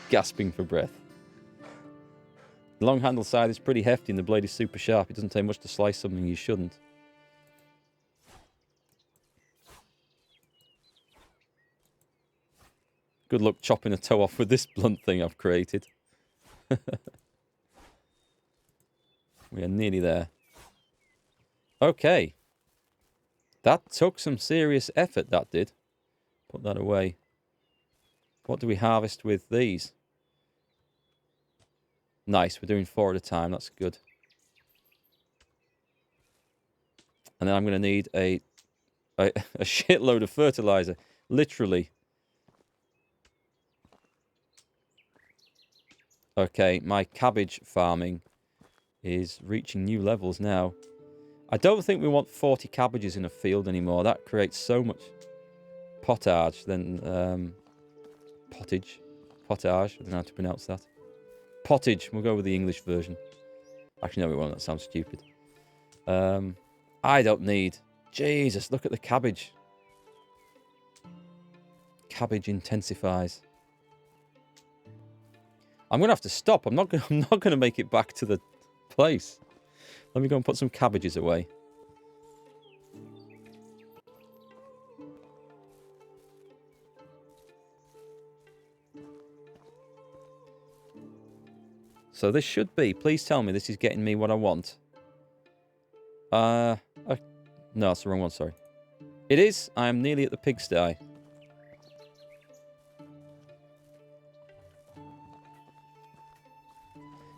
Gasping for breath. The long handle side is pretty hefty and the blade is super sharp. It doesn't take much to slice something you shouldn't. Good luck chopping a toe off with this blunt thing I've created. We are nearly there. Okay. That took some serious effort, that did. Put that away. What do we harvest with these? Nice, we're doing 4 at a time, that's good. And then I'm going to need a shitload of fertilizer. Literally. Okay, my cabbage farming is reaching new levels now. I don't think we want 40 cabbages in a field anymore. That creates so much potage. Pottage. Potage. I don't know how to pronounce that. Pottage. We'll go with the English version. Actually, no, we won't. That sounds stupid. I don't need... Jesus, look at the cabbage. Cabbage intensifies. I'm going to have to stop. I'm not going to make it back to the place. Let me go and put some cabbages away. So this should be... Please tell me this is getting me what I want. No, that's the wrong one, sorry. It is. I am nearly at the pigsty.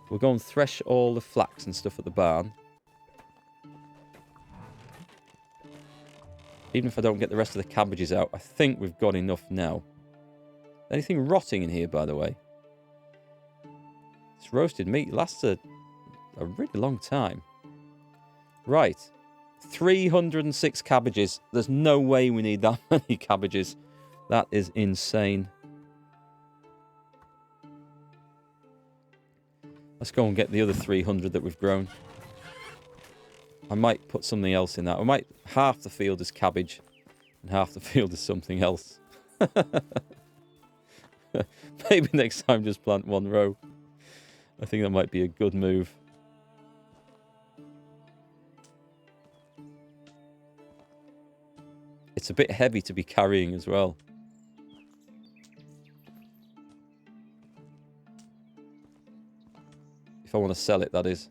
We'll go and thresh all the flax and stuff at the barn. Even if I don't get the rest of the cabbages out, I think we've got enough now. Anything rotting in here, by the way? This roasted meat lasts a really long time. Right. 306 cabbages. There's no way we need that many cabbages. That is insane. Let's go and get the other 300 that we've grown. I might put something else in that. I might... Half the field is cabbage and half the field is something else. Maybe next time just plant one row. I think that might be a good move. It's a bit heavy to be carrying as well. If I want to sell it, that is.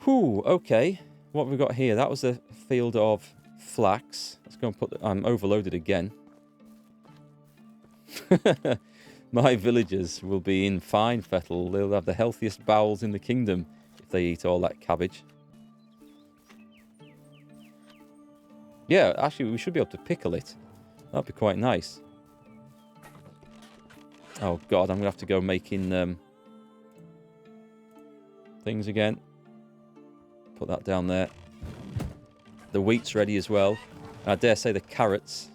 Whew, okay. What have we got here? That was a field of flax. Let's go and put... I'm overloaded again. My villagers will be in fine fettle. They'll have the healthiest bowels in the kingdom if they eat all that cabbage. Yeah, actually, we should be able to pickle it. That'd be quite nice. Oh, God, I'm going to have to go making things again. Put that down there. The wheat's ready as well. And I dare say the carrots.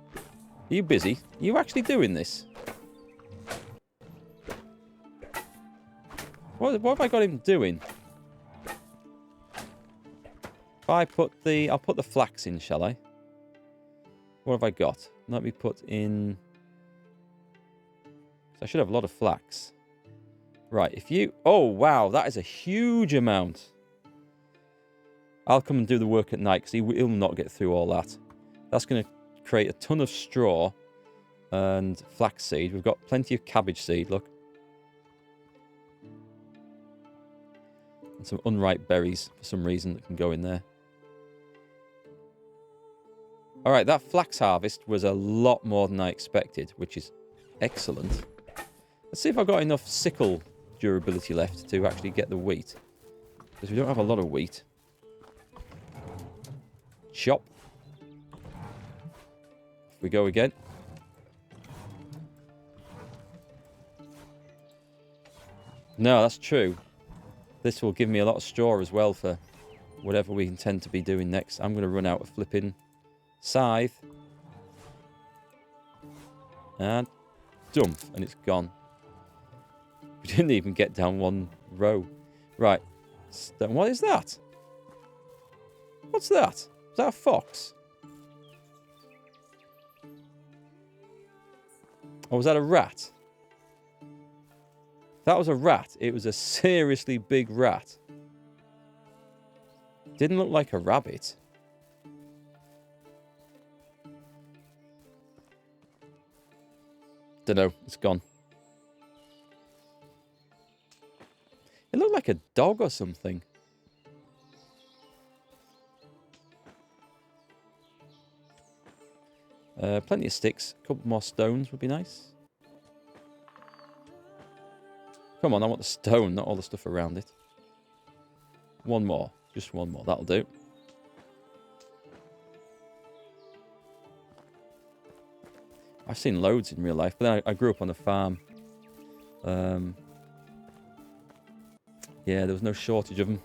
Are you busy? Are you actually doing this? What have I got him doing? If I put the... I'll put the flax in, shall I? What have I got? Let me put in... So I should have a lot of flax. Right, if you... Oh, wow, that is a huge amount. I'll come and do the work at night, because he'll not get through all that. That's going to create a ton of straw and flax seed. We've got plenty of cabbage seed, look. And some unripe berries, for some reason, that can go in there. Alright, that flax harvest was a lot more than I expected, which is excellent. Let's see if I've got enough sickle durability left to actually get the wheat. Because we don't have a lot of wheat. Chop. Off we go again. No, that's true. This will give me a lot of straw as well for whatever we intend to be doing next. I'm going to run out of flipping scythe. And dump. And it's gone. We didn't even get down one row. Right. stone. What is that? What's that? Is that a fox? Or was that a rat? If that was a rat, it was a seriously big rat. Didn't look like a rabbit. Dunno, it's gone. It looked like a dog or something. Plenty of sticks. A couple more stones would be nice. Come on, I want the stone, not all the stuff around it. One more. Just one more. That'll do. I've seen loads in real life, but then I grew up on a farm. Yeah, there was no shortage of them.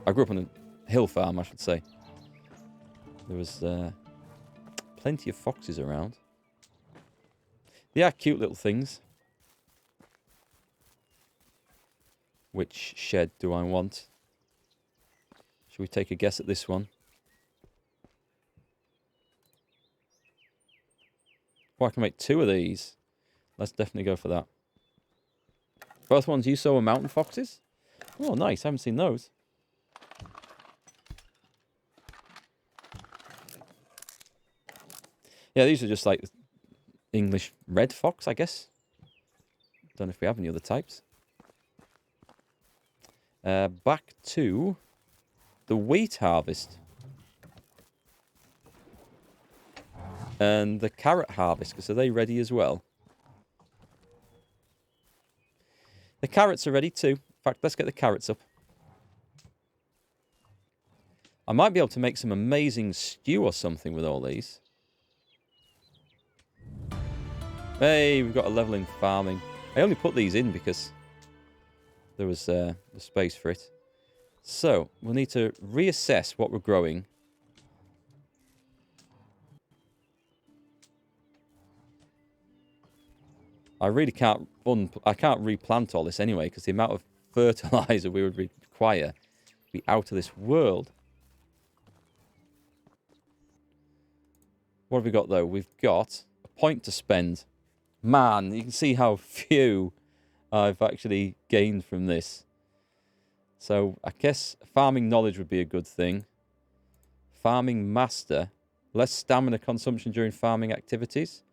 I grew up on a hill farm, I should say. There was plenty of foxes around. They are cute little things. Which shed do I want? Should we take a guess at this one? Oh, I can make 2 of these. Let's definitely go for that. Both ones you saw were mountain foxes? Oh, nice. I haven't seen those. Yeah, these are just like English red fox, I guess. Don't know if we have any other types. Back to the wheat harvest. And the carrot harvest, because are they ready as well? The carrots are ready too. In fact, let's get the carrots up. I might be able to make some amazing stew or something with all these. Hey, we've got a level in farming. I only put these in because there was the space for it. So, we'll need to reassess what we're growing. I really can't replant all this anyway, because the amount of fertilizer we would require would be out of this world. What have we got, though? We've got a point to spend. Man, you can see how few I've actually gained from this. So, I guess farming knowledge would be a good thing. Farming master. Less stamina consumption during farming activities.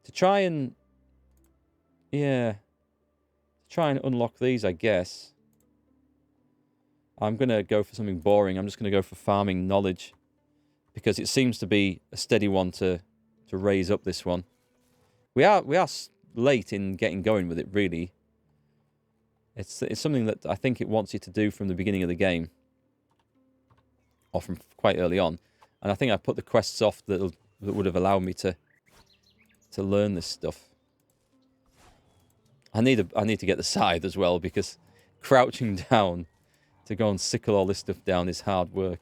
To try and... yeah. To try and unlock these, I guess. I'm going to go for something boring. I'm just going to go for farming knowledge. Because it seems to be a steady one to raise up this one. We are late in getting going with it, really. It's something that I think it wants you to do from the beginning of the game. Or from quite early on. And I think I put the quests off that would have allowed me to learn this stuff. I need to get the scythe as well, because crouching down to go and sickle all this stuff down is hard work.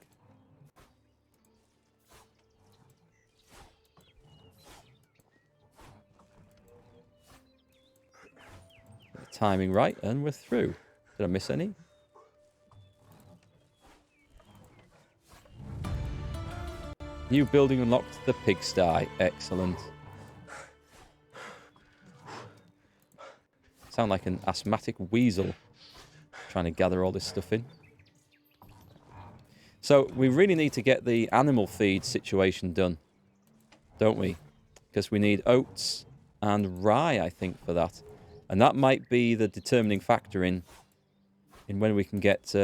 Get the timing right, and we're through. Did I miss any? New building unlocked, the pigsty. Excellent. Sound like an asthmatic weasel trying to gather all this stuff in. So we really need to get the animal feed situation done, don't we? Because we need oats and rye, I think, for that. And that might be the determining factor in when we can get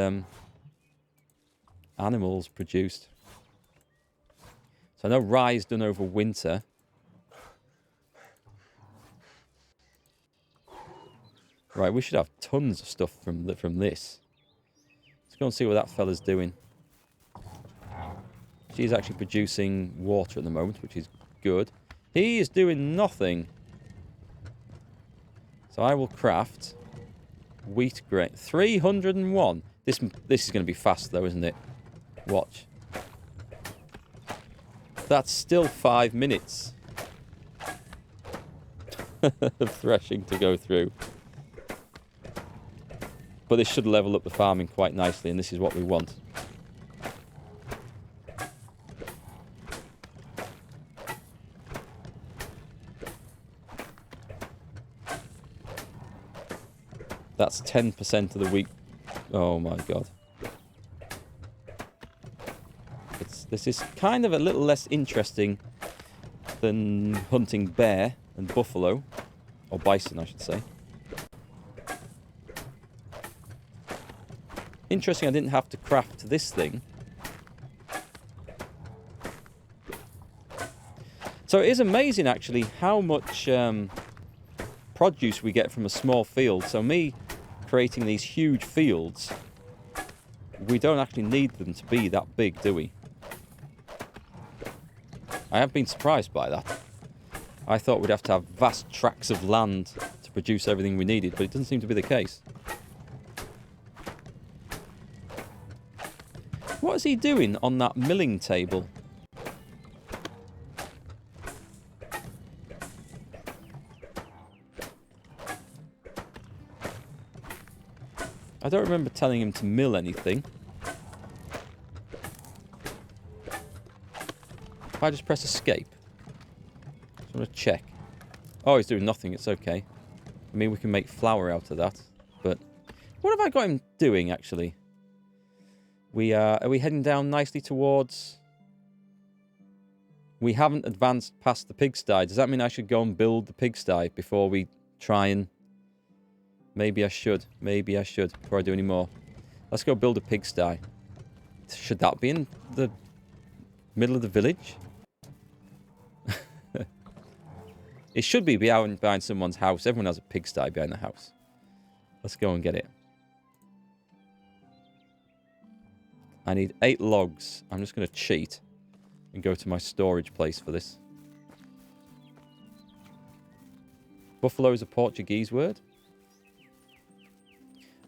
animals produced. So I know rye is done over winter. Right, we should have tons of stuff from this. Let's go and see what that fella's doing. She's actually producing water at the moment, which is good. He is doing nothing. So I will craft wheat grain. 301. This is going to be fast, though, isn't it? Watch. That's still 5 minutes of threshing to go through. But this should level up the farming quite nicely, and this is what we want. That's 10% of the week. Oh my god. This is kind of a little less interesting than hunting bear and buffalo. Or bison, I should say. Interesting, I didn't have to craft this thing. So it is amazing, actually, how much produce we get from a small field. So me creating these huge fields, we don't actually need them to be that big, do we? I have been surprised by that. I thought we'd have to have vast tracts of land to produce everything we needed, but it doesn't seem to be the case. What is he doing on that milling table? I don't remember telling him to mill anything. If I just press escape. I just want to check. Oh, he's doing nothing. It's okay. I mean, we can make flour out of that. But what have I got him doing, actually? Are we heading down nicely towards... We haven't advanced past the pigsty. Does that mean I should go and build the pigsty before we try and... Maybe I should. Maybe I should before I do any more. Let's go build a pigsty. Should that be in the middle of the village? It should be behind someone's house. Everyone has a pigsty behind the house. Let's go and get it. I need 8 logs. I'm just going to cheat and go to my storage place for this. Buffalo is a Portuguese word.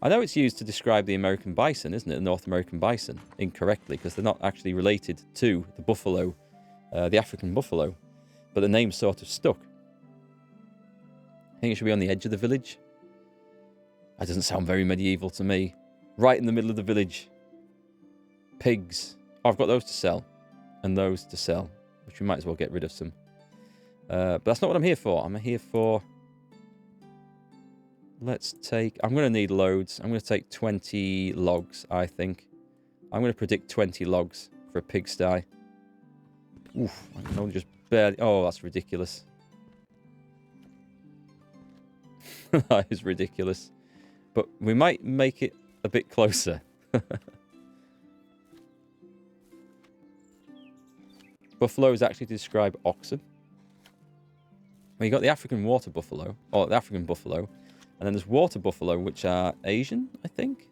I know it's used to describe the American bison, isn't it? The North American bison, incorrectly, because they're not actually related to the buffalo, the African buffalo. But the name's sort of stuck. I think it should be on the edge of the village. That doesn't sound very medieval to me. Right in the middle of the village. Pigs. Oh, I've got those to sell. And those to sell. Which we might as well get rid of some. But that's not what I'm here for. I'm here for... Let's take... I'm going to need loads. I'm going to take 20 logs, I think. I'm going to predict 20 logs for a pigsty. Oof. I can only just barely... Oh, that's ridiculous. That is ridiculous. But we might make it a bit closer. Buffalo is actually to describe oxen. Well, you got the African water buffalo, or the African buffalo, and then there's water buffalo, which are Asian, I think.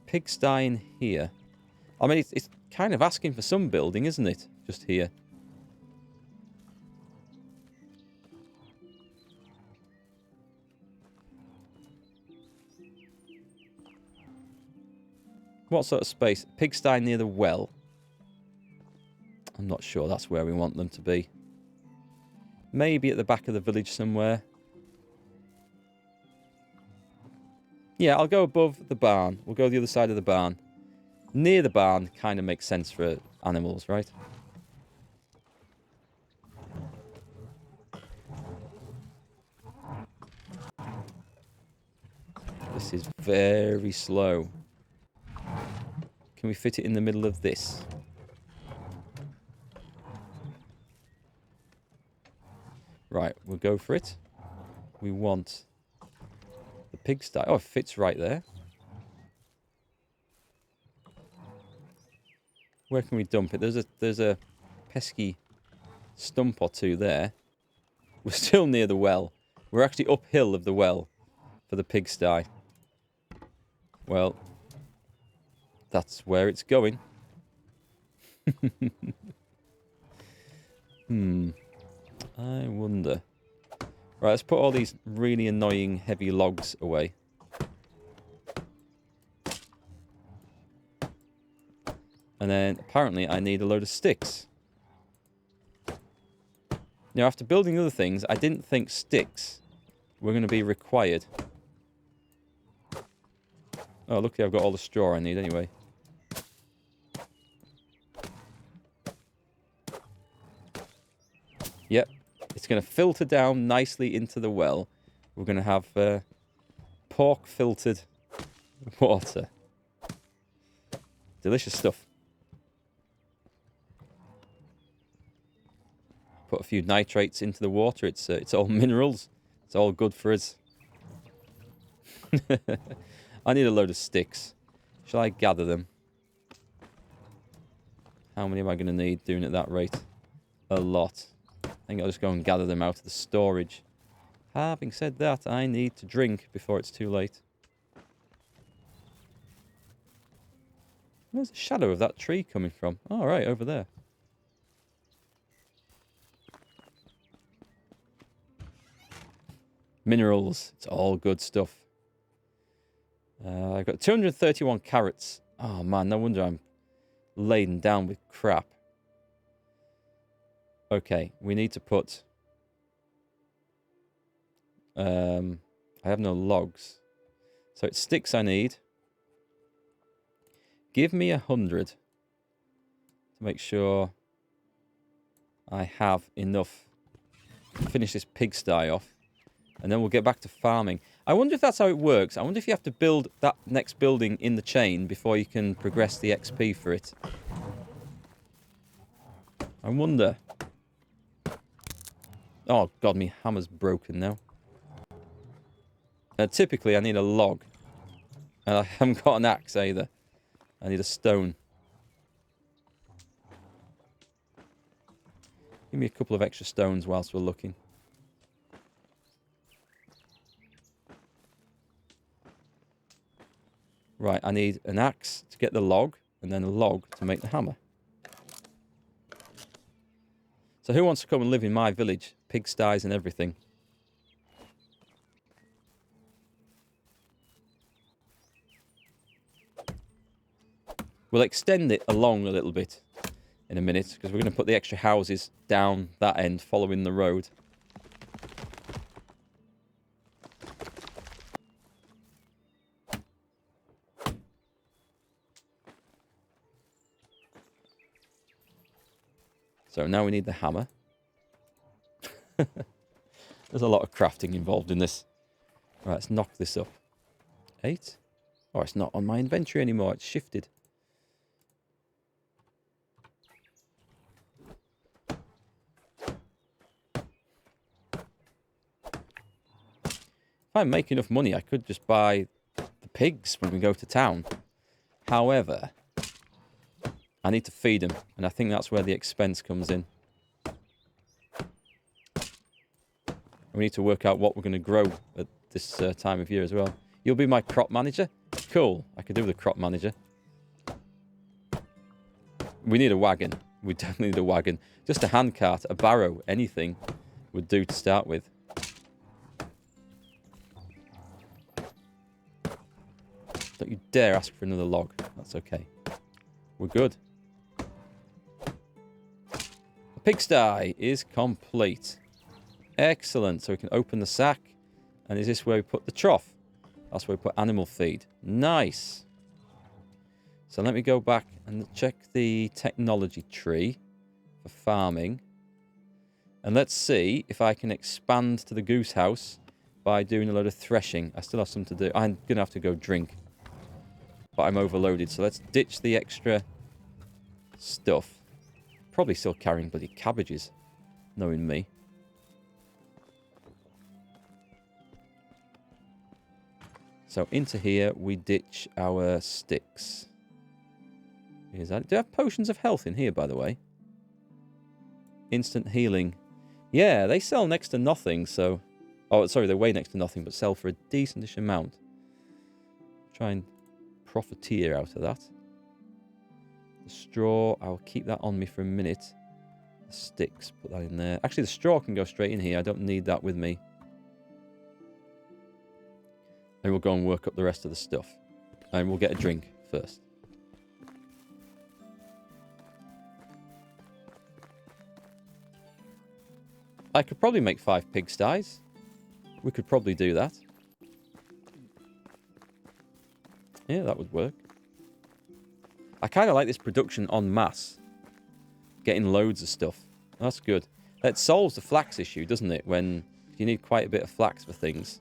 Pigsty in here. I mean, it's kind of asking for some building, isn't it? Just here. What sort of space? Pigsty near the well. I'm not sure that's where we want them to be. Maybe at the back of the village somewhere. Yeah, I'll go above the barn. We'll go the other side of the barn. Near the barn kind of makes sense for animals, right? This is very slow. Can we fit it in the middle of this? Right, we'll go for it. We want the pigsty. Oh, it fits right there. Where can we dump it? There's a pesky stump or two there. We're still near the well. We're actually uphill of the well for the pigsty. Well, that's where it's going. I wonder. Right, let's put all these really annoying heavy logs away. And then apparently I need a load of sticks. Now, after building other things, I didn't think sticks were going to be required. Oh, luckily I've got all the straw I need anyway. Yep. It's going to filter down nicely into the well. We're going to have pork filtered water. Delicious stuff. Put a few nitrates into the water. It's all minerals. It's all good for us. I need a load of sticks. Shall I gather them? How many am I going to need doing at that rate? A lot. I think I'll just go and gather them out of the storage. Having said that, I need to drink before it's too late. Where's the shadow of that tree coming from? Oh, right, over there. Minerals. It's all good stuff. I've got 231 carrots. Oh, man, no wonder I'm laden down with crap. Okay, we need to put... I have no logs. So it's sticks I need. Give me 100 to make sure I have enough to finish this pigsty off. And then we'll get back to farming. I wonder if that's how it works. I wonder if you have to build that next building in the chain before you can progress the XP for it. I wonder. Oh, God, my hammer's broken now. Typically, I need a log. And I haven't got an axe either. I need a stone. Give me a couple of extra stones whilst we're looking. Right, I need an axe to get the log, and then a log to make the hammer. So who wants to come and live in my village? Pigsties and everything. We'll extend it along a little bit in a minute, because we're going to put the extra houses down that end, following the road. So now we need the hammer. There's a lot of crafting involved in this. Right, let's knock this up. 8. Oh, it's not on my inventory anymore. It's shifted. If I make enough money, I could just buy the pigs when we go to town. However, I need to feed them, and I think that's where the expense comes in. We need to work out what we're going to grow at this time of year as well. You'll be my crop manager? Cool. I could do with a crop manager. We need a wagon. We definitely need a wagon. Just a handcart, a barrow, anything would do to start with. Don't you dare ask for another log. That's okay. We're good. The pigsty is complete. Excellent. So we can open the sack. And is this where we put the trough? That's where we put animal feed. Nice. So let me go back and check the technology tree for farming. And let's see if I can expand to the goose house by doing a load of threshing. I still have some to do. I'm going to have to go drink. But I'm overloaded. So let's ditch the extra stuff. Probably still carrying bloody cabbages, knowing me. So into here, we ditch our sticks. Here's that. Do I have potions of health in here, by the way? Instant healing. Yeah, they sell next to nothing, so... Oh, sorry, they weigh next to nothing, but sell for a decentish amount. Try and profiteer out of that. The straw, I'll keep that on me for a minute. The sticks, put that in there. Actually, the straw can go straight in here. I don't need that with me. And we'll go and work up the rest of the stuff. And we'll get a drink first. I could probably make 5 pigsties. We could probably do that. Yeah, that would work. I kind of like this production en masse. Getting loads of stuff. That's good. That solves the flax issue, doesn't it? When you need quite a bit of flax for things.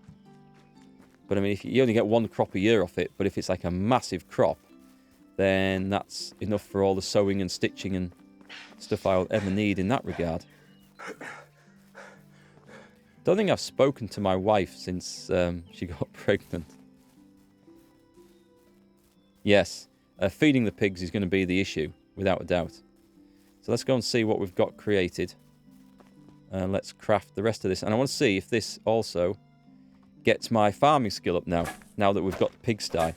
But I mean, if you only get 1 crop a year off it, but if it's like a massive crop, then that's enough for all the sewing and stitching and stuff I'll ever need in that regard. Don't think I've spoken to my wife since she got pregnant. Yes, feeding the pigs is going to be the issue, without a doubt. So let's go and see what we've got created. And let's craft the rest of this. And I want to see if this also gets my farming skill up now that we've got the pigsty.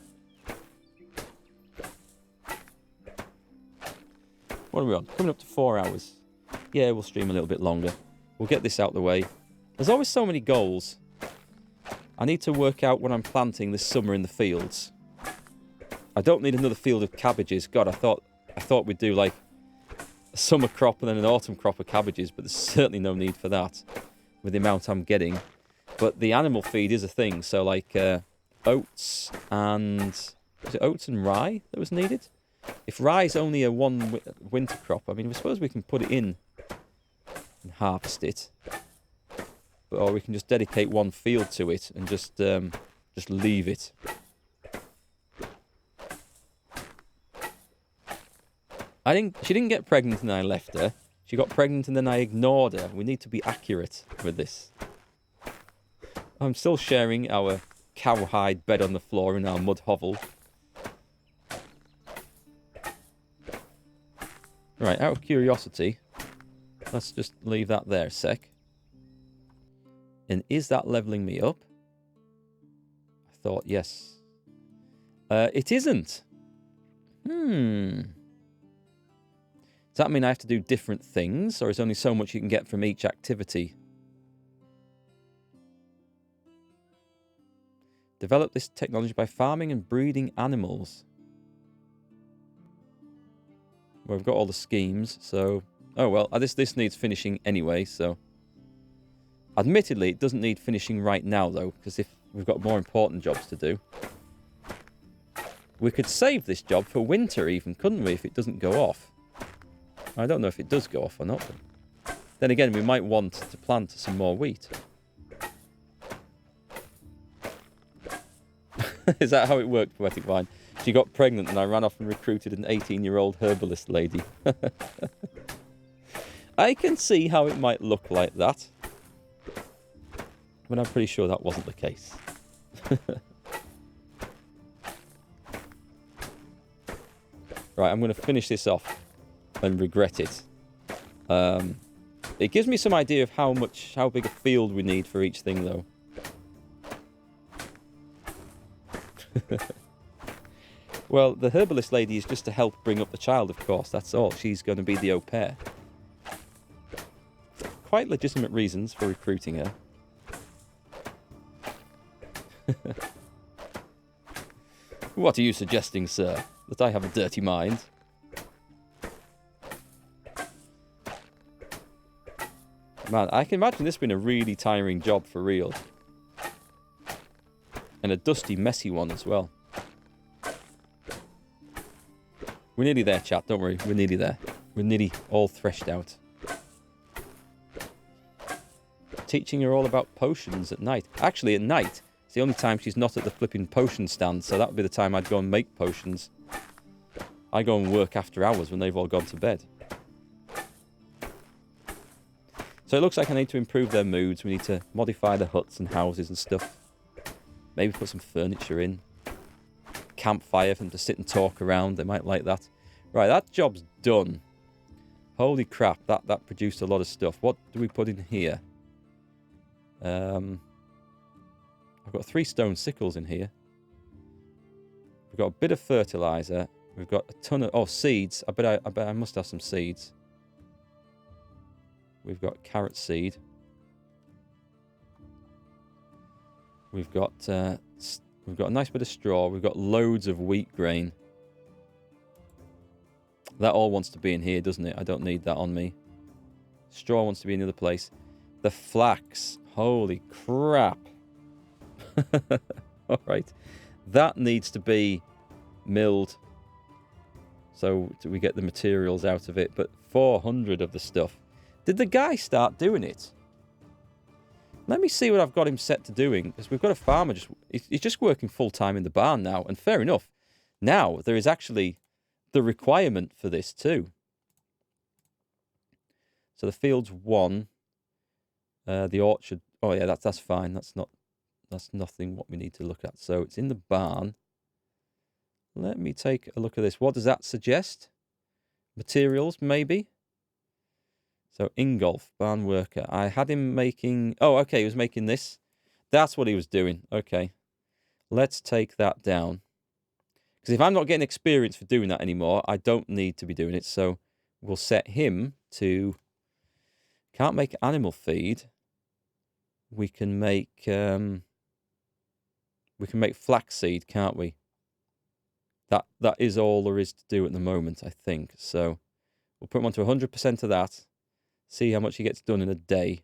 What are we on? Coming up to 4 hours. Yeah, we'll stream a little bit longer. We'll get this out of the way. There's always so many goals. I need to work out what I'm planting this summer in the fields. I don't need another field of cabbages. God, I thought we'd do like a summer crop and then an autumn crop of cabbages, but there's certainly no need for that with the amount I'm getting. But the animal feed is a thing, so like oats and... Was it oats and rye that was needed? If rye is only a one winter crop, I mean, I suppose we can put it in and harvest it. Or we can just dedicate one field to it and just leave it. She didn't get pregnant and I left her. She got pregnant and then I ignored her. We need to be accurate with this. I'm still sharing our cowhide bed on the floor in our mud hovel. Right, out of curiosity, let's just leave that there a sec. And is that leveling me up? I thought yes. It isn't. Does that mean I have to do different things? Or is there only so much you can get from each activity? Develop this technology by farming and breeding animals. Well, we've got all the schemes, so... Oh, well, this needs finishing anyway, so... Admittedly, it doesn't need finishing right now, though, because if we've got more important jobs to do. We could save this job for winter, even, couldn't we, if it doesn't go off? I don't know if it does go off or not. But then again, we might want to plant some more wheat. Is that how it worked, Poetic Vine? She got pregnant and I ran off and recruited an 18-year-old herbalist lady. I can see how it might look like that. But I'm pretty sure that wasn't the case. Right, I'm going to finish this off and regret it. It gives me some idea of how big a field we need for each thing, though. Well, the herbalist lady is just to help bring up the child, of course. That's all. She's going to be the au pair. Quite legitimate reasons for recruiting her. What are you suggesting, sir? That I have a dirty mind? Man, I can imagine this being a really tiring job for real. And a dusty, messy one as well. We're nearly there, chat. Don't worry. We're nearly there. We're nearly all threshed out. Teaching her all about potions at night. Actually, at night, it's the only time she's not at the flipping potion stand, so that would be the time I'd go and make potions. I go and work after hours when they've all gone to bed. So it looks like I need to improve their moods. We need to modify the huts and houses and stuff. Maybe put some furniture in. Campfire for them to sit and talk around. They might like that. Right, that job's done. Holy crap, that produced a lot of stuff. What do we put in here? I've got 3 stone sickles in here. We've got a bit of fertilizer. We've got a ton of... Oh, seeds. I bet I must have some seeds. We've got carrot seed. We've got a nice bit of straw. We've got loads of wheat grain. That all wants to be in here, doesn't it? I don't need that on me. Straw wants to be in another place. The flax. Holy crap. All right. That needs to be milled. So we get the materials out of it. But 400 of the stuff. Did the guy start doing it? Let me see what I've got him set to doing. Because we've got a farmer. He's just working full-time in the barn now. And fair enough. Now, there is actually the requirement for this too. So the field's 1. The orchard. Oh yeah, that's fine. That's nothing what we need to look at. So it's in the barn. Let me take a look at this. What does that suggest? Materials, maybe? So Ingolf, barn worker. I had him making... Oh, okay, he was making this. That's what he was doing. Okay. Let's take that down. Because if I'm not getting experience for doing that anymore, I don't need to be doing it. So we'll set him to... Can't make animal feed. We can make flaxseed, can't we? That is all there is to do at the moment, I think. So we'll put him on to 100% of that. See how much he gets done in a day.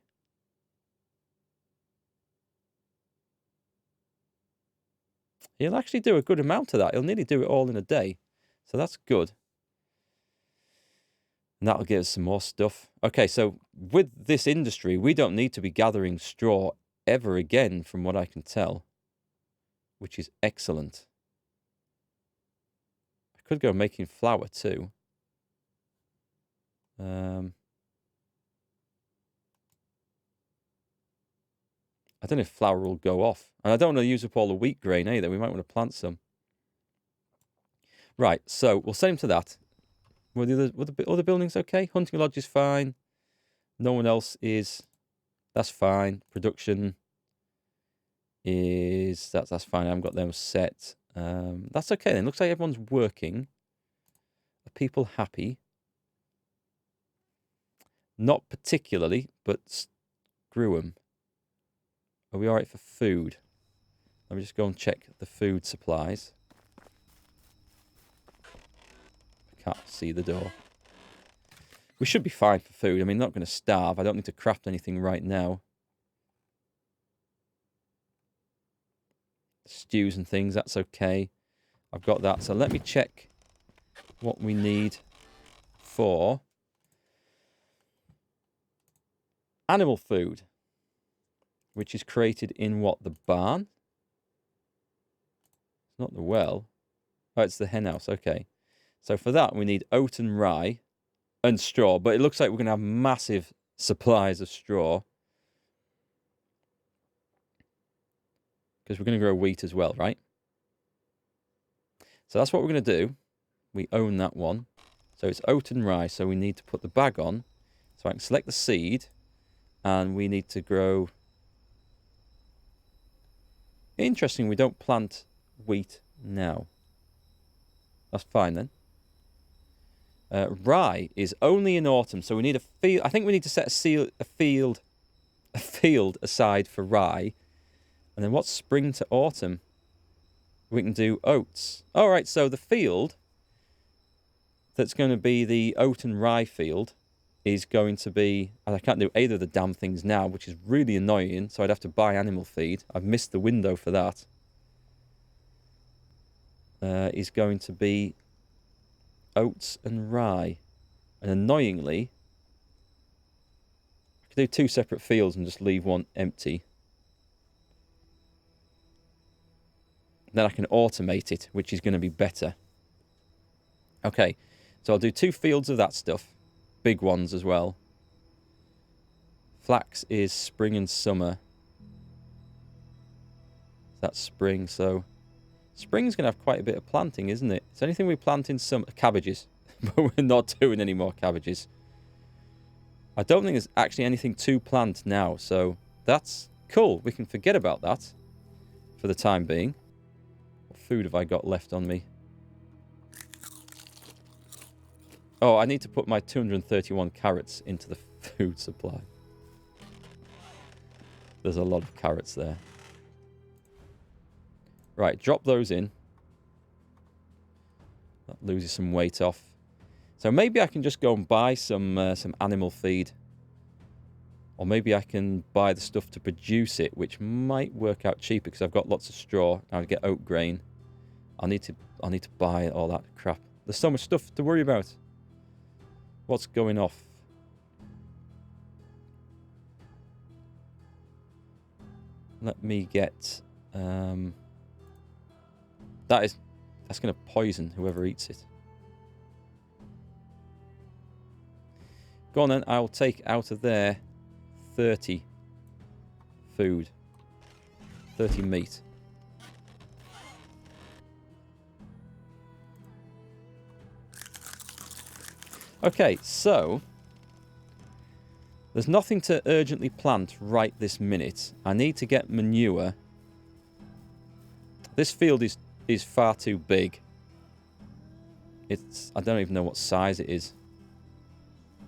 He'll actually do a good amount of that. He'll nearly do it all in a day. So that's good. And that'll give us some more stuff. Okay, so with this industry, we don't need to be gathering straw ever again, from what I can tell. Which is excellent. I could go making flour too. I don't know if flour will go off. And I don't want to use up all the wheat grain either. We might want to plant some. Right, so we'll send him to that. Were the other buildings okay? Hunting lodge is fine. No one else is. That's fine. Production is... That's fine. I haven't got them set. That's okay then. Looks like everyone's working. Are people happy? Not particularly, but screw them. Are we all right for food? Let me just go and check the food supplies. I can't see the door. We should be fine for food. I mean, not going to starve. I don't need to craft anything right now. Stews and things, that's okay. I've got that. So let me check what we need for animal food, which is created in what? The barn? It's not the well. Oh, it's the hen house. Okay. So for that, we need oat and rye and straw. But it looks like we're going to have massive supplies of straw. Because we're going to grow wheat as well, right? So that's what we're going to do. We own that one. So it's oat and rye. So we need to put the bag on. So I can select the seed. And we need to grow... Interesting, we don't plant wheat now. That's fine then. Rye is only in autumn, so we need a field. I think we need to set a field aside for rye. And then what's spring to autumn? We can do oats. All right, so the field that's going to be the oat and rye field is going to be... I can't do either of the damn things now, which is really annoying, so I'd have to buy animal feed. I've missed the window for that. Is going to be oats and rye. And annoyingly, I could do 2 separate fields and just leave one empty. Then I can automate it, which is going to be better. Okay, so I'll do 2 fields of that stuff. Big ones as well. Flax is spring and summer. That's spring, so... Spring's going to have quite a bit of planting, isn't it? Is there anything we plant in summer? Cabbages. But we're not doing any more cabbages. I don't think there's actually anything to plant now, so that's cool. We can forget about that for the time being. What food have I got left on me? Oh, I need to put my 231 carrots into the food supply. There's a lot of carrots there. Right, drop those in. That loses some weight off. So maybe I can just go and buy some animal feed. Or maybe I can buy the stuff to produce it, which might work out cheaper because I've got lots of straw. I'll get oat grain. I need to buy all that crap. There's so much stuff to worry about. What's going off? Let me get... that's going to poison whoever eats it. Go on then, I'll take out of there 30 food. 30 meat. Okay, so there's nothing to urgently plant right this minute. I need to get manure. This field is far too big. I don't even know what size it is.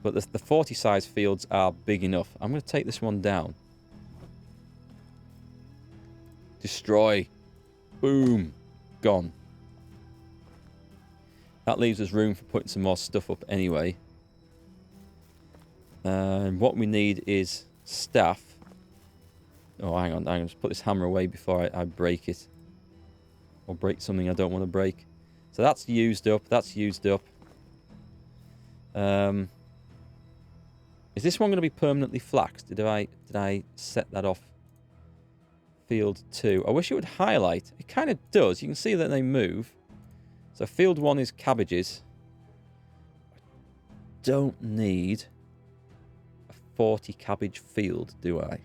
But the 40 size fields are big enough. I'm going to take this one down. Destroy. Boom. Gone. That leaves us room for putting some more stuff up anyway. What we need is staff. Oh, hang on. I'm going to put this hammer away before I break it. Or break something I don't want to break. So that's used up. That's used up. Is this one going to be permanently flaxed? Did I set that off? Field 2. I wish it would highlight. It kind of does. You can see that they move. So field 1 is cabbages. I don't need a 40 cabbage field, do I?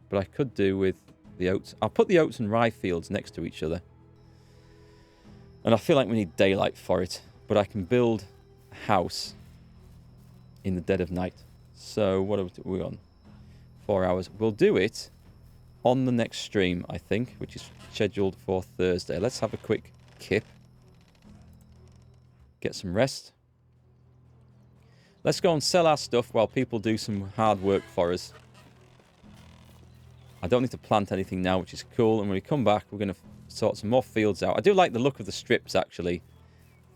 But I could do with the oats. I'll put the oats and rye fields next to each other. And I feel like we need daylight for it. But I can build a house in the dead of night. So what are we on? 4 hours. We'll do it on the next stream, I think, which is scheduled for Thursday. Let's have a quick kip. Get some rest. Let's go and sell our stuff while people do some hard work for us. I don't need to plant anything now, which is cool. And when we come back, we're going to sort some more fields out. I do like the look of the strips, actually.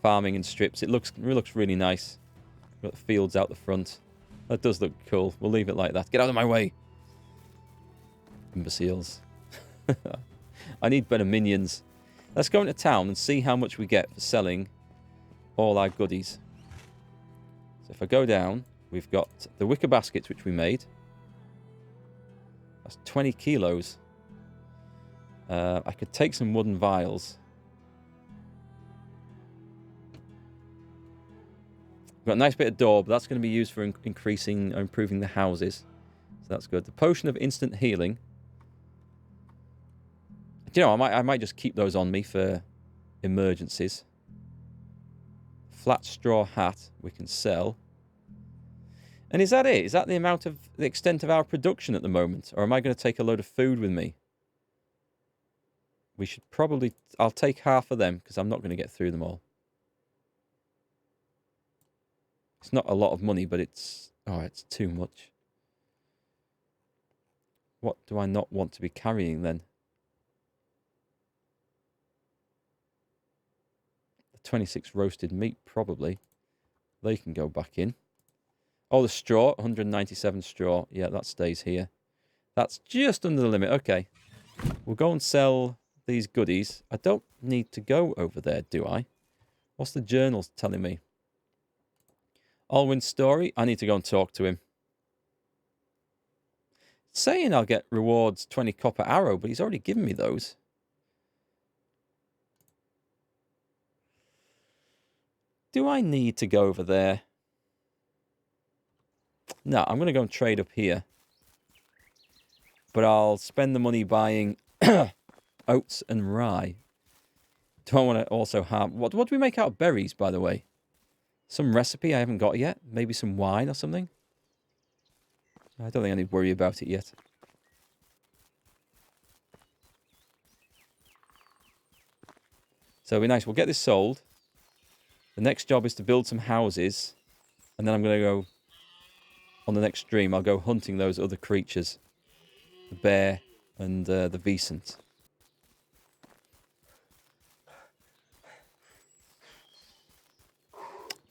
Farming in strips. It looks really nice. Got the fields out the front. That does look cool. We'll leave it like that. Get out of my way. Imbeciles. I need better minions. Let's go into town and see how much we get for selling all our goodies. So if I go down, we've got the wicker baskets, which we made. That's 20 kilos. I could take some wooden vials. We've got a nice bit of door, but that's going to be used for increasing or improving the houses. So that's good. The potion of instant healing. Do you know, I might just keep those on me for emergencies. Flat straw hat we can sell. And is that it? Is that the extent of our production at the moment? Or am I going to take a load of food with me? We should probably... I'll take half of them because I'm not going to get through them all. It's not a lot of money, but it's... Oh, it's too much. What do I not want to be carrying then? The 26 roasted meat, probably. They can go back in. Oh, the straw, 197 straw. Yeah, that stays here. That's just under the limit. Okay. We'll go and sell these goodies. I don't need to go over there, do I? What's the journals telling me? Alwyn's story. I need to go and talk to him. It's saying I'll get rewards 20 copper arrow, but he's already given me those. Do I need to go over there? No, I'm going to go and trade up here. But I'll spend the money buying oats and rye. Do I want to also have... What do we make out of berries, by the way? Some recipe I haven't got yet? Maybe some wine or something? I don't think I need to worry about it yet. So it'll be nice. We'll get this sold. The next job is to build some houses. And then I'm going to go... On the next stream, I'll go hunting those other creatures. The bear and the Vicent.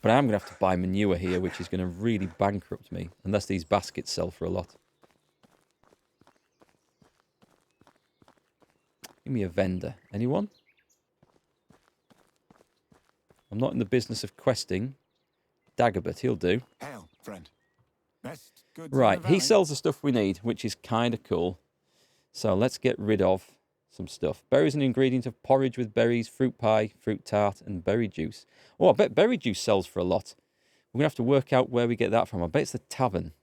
But I am going to have to buy manure here, which is going to really bankrupt me. Unless these baskets sell for a lot. Give me a vendor. Anyone? I'm not in the business of questing. Dagobert, he'll do. Hail, friend. Best goods Right, in the he valley. sells the stuff we need, which is kind of cool. So let's get rid of some stuff. Berries and ingredient of porridge with berries, fruit pie, fruit tart, and berry juice. Oh, I bet berry juice sells for a lot. We're going to have to work out where we get that from. I bet it's the tavern.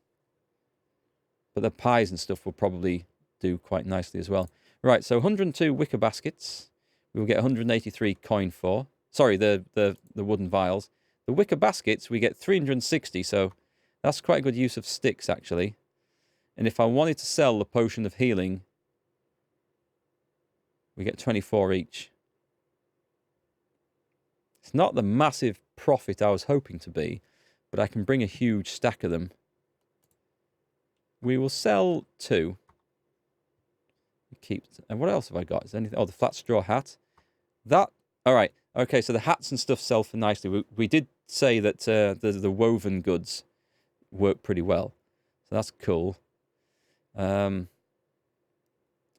But the pies and stuff will probably do quite nicely as well. Right, so 102 wicker baskets. We will get 183 coin for. Sorry, the wooden vials. The wicker baskets, we get 360, so that's quite a good use of sticks, actually. And if I wanted to sell the potion of healing, we get 24 each. It's not the massive profit I was hoping to be, but I can bring a huge stack of them. We will sell 2. Keep. And what else have I got? Is there anything? Oh, the flat straw hat. That. All right. Okay, so the hats and stuff sell for nicely. We did say that the woven goods work pretty well. So that's cool. And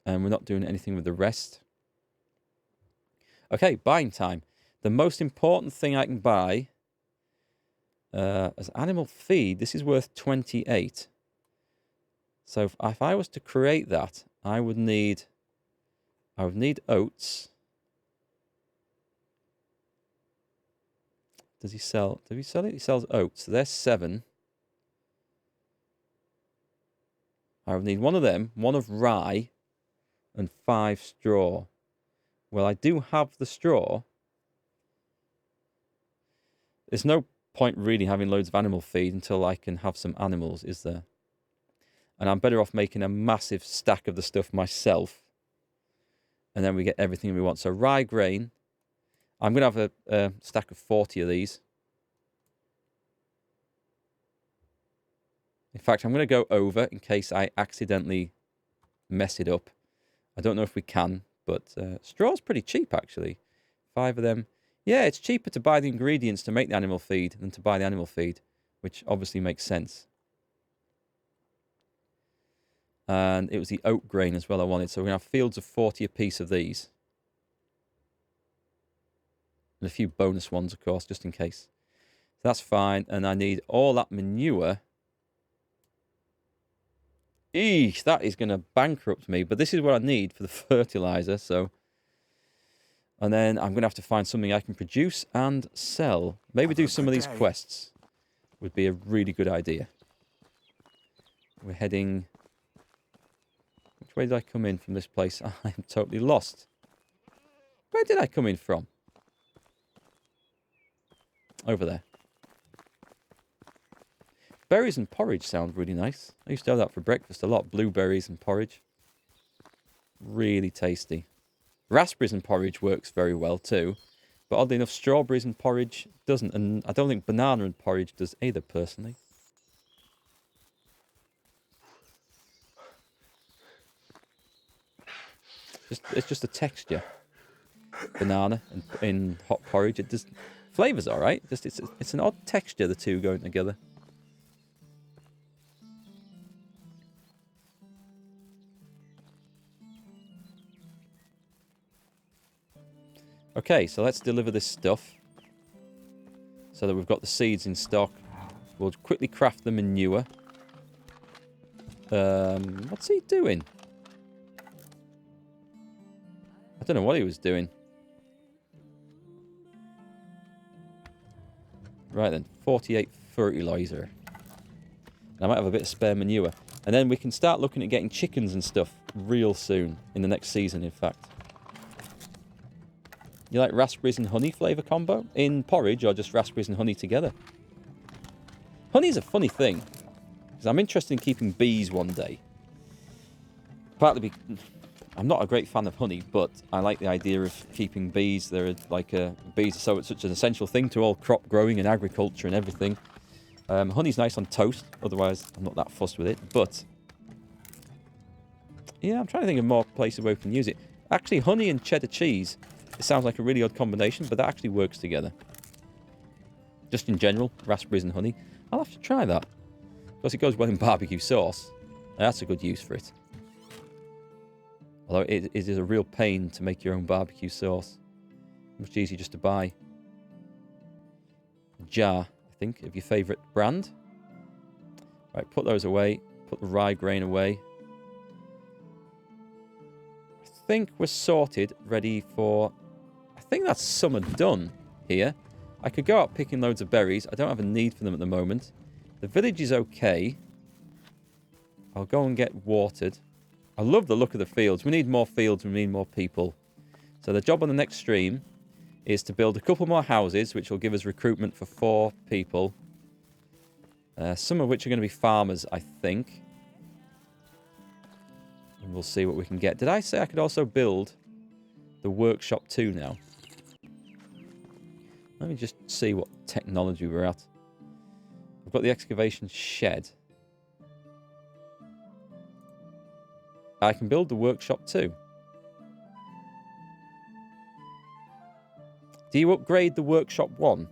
we're not doing anything with the rest. Okay, buying time. The most important thing I can buy as animal feed, this is worth 28. So if I was to create that, I would need oats. Does he sell it? He sells oats. So there's 7. I would need 1 of them, 1 of rye, and 5 straw. Well, I do have the straw. There's no point really having loads of animal feed until I can have some animals, is there? And I'm better off making a massive stack of the stuff myself. And then we get everything we want. So rye grain. I'm going to have a stack of 40 of these. In fact, I'm going to go over in case I accidentally mess it up. I don't know if we can, but straw's pretty cheap, actually. 5 of them. Yeah, it's cheaper to buy the ingredients to make the animal feed than to buy the animal feed, which obviously makes sense. And it was the oat grain as well I wanted. So we're going to have fields of 40 a piece of these. And a few bonus ones, of course, just in case. So that's fine. And I need all that manure. Eesh, that is going to bankrupt me. But this is what I need for the fertilizer. So, and then I'm going to have to find something I can produce and sell. Maybe do some of these quests. Would be a really good idea. We're heading... Which way did I come in from this place? I am totally lost. Where did I come in from? Over there. Berries and porridge sound really nice. I used to have that for breakfast a lot. Blueberries and porridge. Really tasty. Raspberries and porridge works very well too. But oddly enough, strawberries and porridge doesn't. And I don't think banana and porridge does either, personally. It's just a texture. Banana and in hot porridge, it does. Flavor's all right. Just it's an odd texture, the two going together. Okay, so let's deliver this stuff so that we've got the seeds in stock. We'll quickly craft the manure. What's he doing? I don't know what he was doing. Right then, 48 fertilizer. And I might have a bit of spare manure. And then we can start looking at getting chickens and stuff real soon. In the next season, in fact. You like raspberries and honey flavour combo? In porridge or just raspberries and honey together? Honey's a funny thing. Because I'm interested in keeping bees one day. Partly because I'm not a great fan of honey, but I like the idea of keeping bees. They're like bees are such an essential thing to all crop growing and agriculture and everything. Honey's nice on toast, otherwise I'm not that fussed with it. But yeah, I'm trying to think of more places where we can use it. Actually, honey and cheddar cheese. It sounds like a really odd combination, but that actually works together. Just in general, raspberries and honey. I'll have to try that. Because it goes well in barbecue sauce. That's a good use for it. Although it is a real pain to make your own barbecue sauce. Much easier just to buy a jar, I think, of your favourite brand. Right, put those away. Put the rye grain away. I think we're sorted, ready for... I think that's summer done here. I could go out picking loads of berries. I don't have a need for them at the moment. The village is okay. I'll go and get watered. I love the look of the fields. We need more fields. We need more people. So the job on the next stream is to build a couple more houses, which will give us recruitment for 4 people. Some of which are going to be farmers, I think. And we'll see what we can get. Did I say I could also build the workshop too now? Let me just see what technology we're at. I've got the excavation shed. I can build the workshop too. Do you upgrade the workshop 1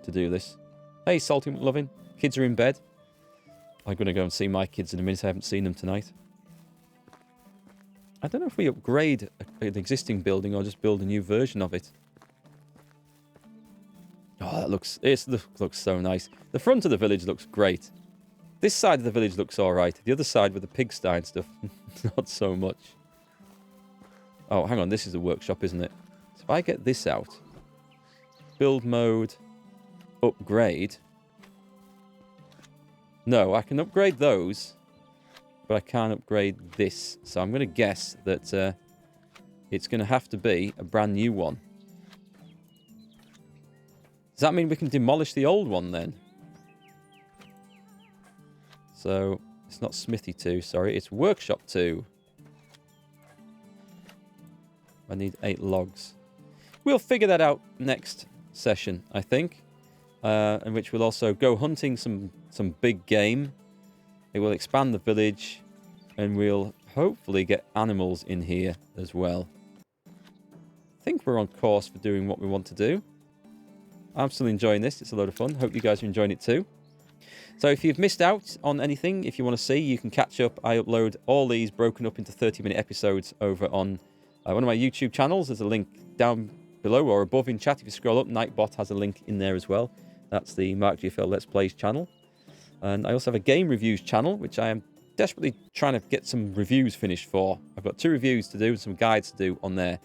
to do this? Hey, Salty McLovin. Kids are in bed. I'm going to go and see my kids in a minute. I haven't seen them tonight. I don't know if we upgrade an existing building or just build a new version of it. Oh, that looks so nice. The front of the village looks great. This side of the village looks alright. The other side with the pigsty and stuff, not so much. Oh, hang on. This is the workshop, isn't it? So if I get this out, build mode, upgrade. No, I can upgrade those, but I can't upgrade this. So I'm going to guess that it's going to have to be a brand new one. Does that mean we can demolish the old one then? So, it's not Smithy 2, sorry. It's Workshop 2. I need 8 logs. We'll figure that out next session, I think. In which we'll also go hunting some big game. It will expand the village. And we'll hopefully get animals in here as well. I think we're on course for doing what we want to do. I'm still enjoying this. It's a load of fun. Hope you guys are enjoying it too. So if you've missed out on anything, if you want to see, you can catch up. I upload all these broken up into 30-minute episodes over on one of my YouTube channels. There's a link down below or above in chat. If you scroll up, Nightbot has a link in there as well. That's the Markgfl Let's Plays channel. And I also have a game reviews channel, which I am desperately trying to get some reviews finished for. I've got 2 reviews to do and some guides to do on there.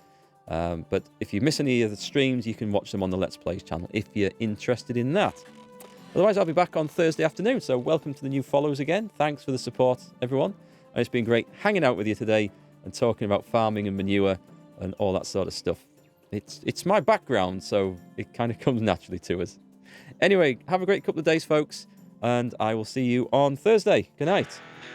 But if you miss any of the streams, you can watch them on the Let's Plays channel if you're interested in that. Otherwise, I'll be back on Thursday afternoon. So welcome to the new followers again. Thanks for the support, everyone. And it's been great hanging out with you today and talking about farming and manure and all that sort of stuff. It's my background, so it kind of comes naturally to us. Anyway, have a great couple of days, folks. And I will see you on Thursday. Good night.